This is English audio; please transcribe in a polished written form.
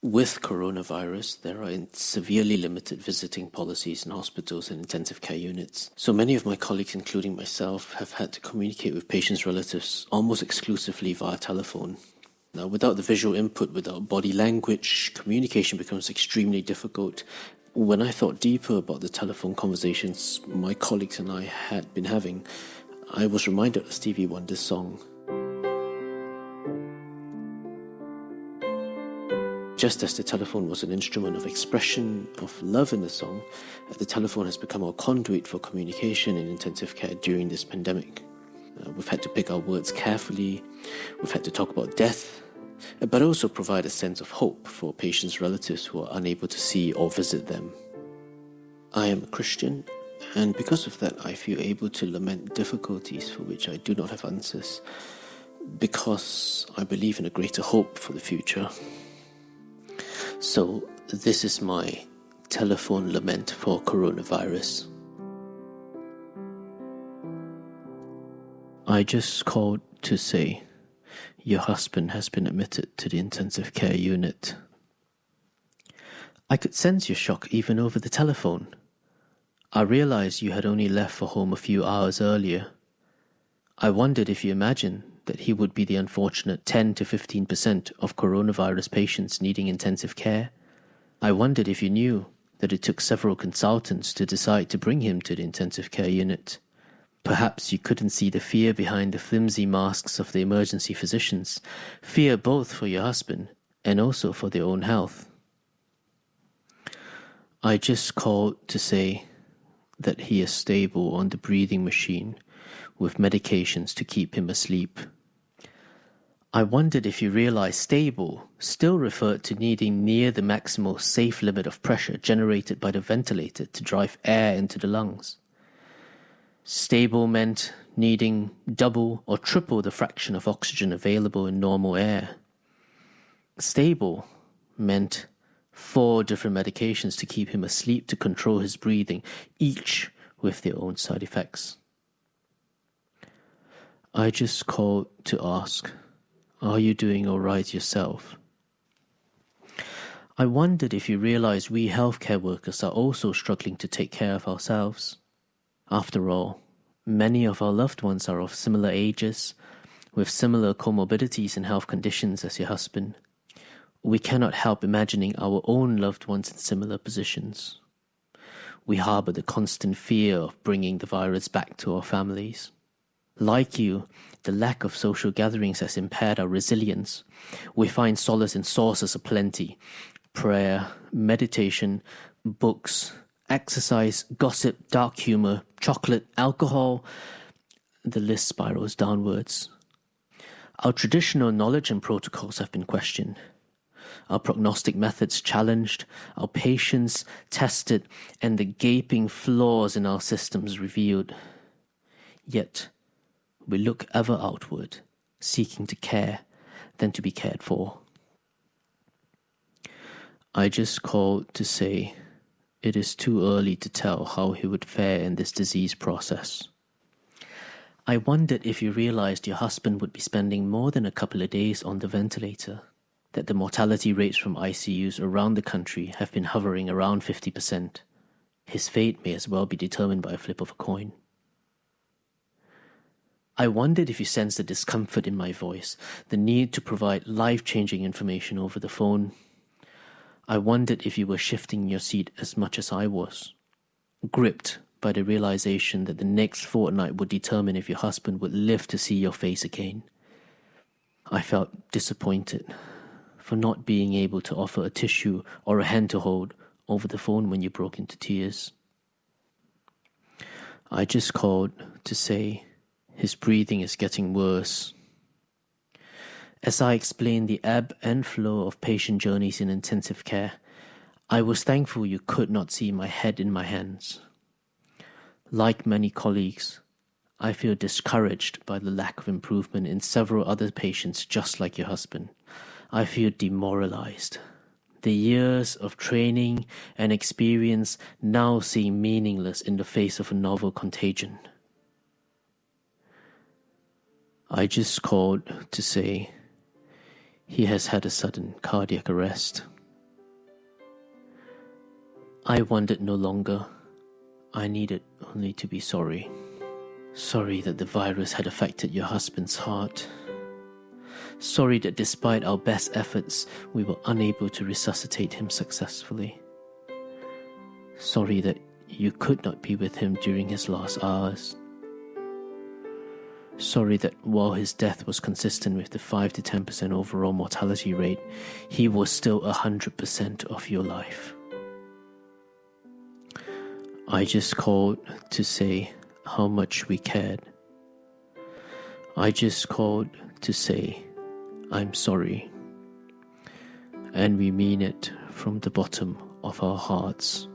With coronavirus, there are severely limited visiting policies in hospitals and intensive care units. So many of my colleagues, including myself, have had to communicate with patients' relatives almost exclusively via telephone. Now, without the visual input, without body language, communication becomes extremely difficult. When I thought deeper about the telephone conversations my colleagues and I had been having, I was reminded of Stevie Wonder's song. Just as the telephone was an instrument of expression of love in the song, the telephone has become our conduit for communication in intensive care during this pandemic. We've had to pick our words carefully, we've had to talk about death, but also provide a sense of hope for patients' relatives who are unable to see or visit them. I am a Christian, and because of that I feel able to lament difficulties for which I do not have answers, because I believe in a greater hope for the future. So, this is my telephone lament for coronavirus. I just called to say your husband has been admitted to the intensive care unit. I could sense your shock even over the telephone. I realized you had only left for home a few hours earlier. I wondered if you imagined that he would be the unfortunate 10 to 15% of coronavirus patients needing intensive care. I wondered if you knew that it took several consultants to decide to bring him to the intensive care unit. Perhaps you couldn't see the fear behind the flimsy masks of the emergency physicians, fear both for your husband and also for their own health. I just called to say that he is stable on the breathing machine with medications to keep him asleep. I wondered if you realized stable still referred to needing near the maximal safe limit of pressure generated by the ventilator to drive air into the lungs. Stable meant needing double or triple the fraction of oxygen available in normal air. Stable meant 4 different medications to keep him asleep to control his breathing, each with their own side effects. I just called to ask, are you doing all right yourself? I wondered if you realized we healthcare workers are also struggling to take care of ourselves. After all, many of our loved ones are of similar ages, with similar comorbidities and health conditions as your husband. We cannot help imagining our own loved ones in similar positions. We harbor the constant fear of bringing the virus back to our families. Like you, the lack of social gatherings has impaired our resilience. We find solace in sources of plenty: prayer, meditation, books, exercise, gossip, dark humor, chocolate, alcohol. The list spirals downwards. Our traditional knowledge and protocols have been questioned, our prognostic methods challenged, our patience tested, and the gaping flaws in our systems revealed. Yet, we look ever outward, seeking to care than to be cared for. I just called to say it is too early to tell how he would fare in this disease process. I wondered if you realized your husband would be spending more than a couple of days on the ventilator, that the mortality rates from ICUs around the country have been hovering around 50%. His fate may as well be determined by a flip of a coin. I wondered if you sensed the discomfort in my voice, the need to provide life-changing information over the phone. I wondered if you were shifting your seat as much as I was, gripped by the realization that the next fortnight would determine if your husband would live to see your face again. I felt disappointed for not being able to offer a tissue or a hand to hold over the phone when you broke into tears. I just called to say his breathing is getting worse. As I explained the ebb and flow of patient journeys in intensive care, I was thankful you could not see my head in my hands. Like many colleagues, I feel discouraged by the lack of improvement in several other patients just like your husband. I feel demoralized. The years of training and experience now seem meaningless in the face of a novel contagion. I just called to say he has had a sudden cardiac arrest. I wondered no longer. I needed only to be sorry. Sorry that the virus had affected your husband's heart. Sorry that despite our best efforts, we were unable to resuscitate him successfully. Sorry that you could not be with him during his last hours. Sorry that while his death was consistent with the 5 to 10% overall mortality rate, he was still 100% of your life. I just called to say how much we cared. I just called to say, I'm sorry. And we mean it from the bottom of our hearts.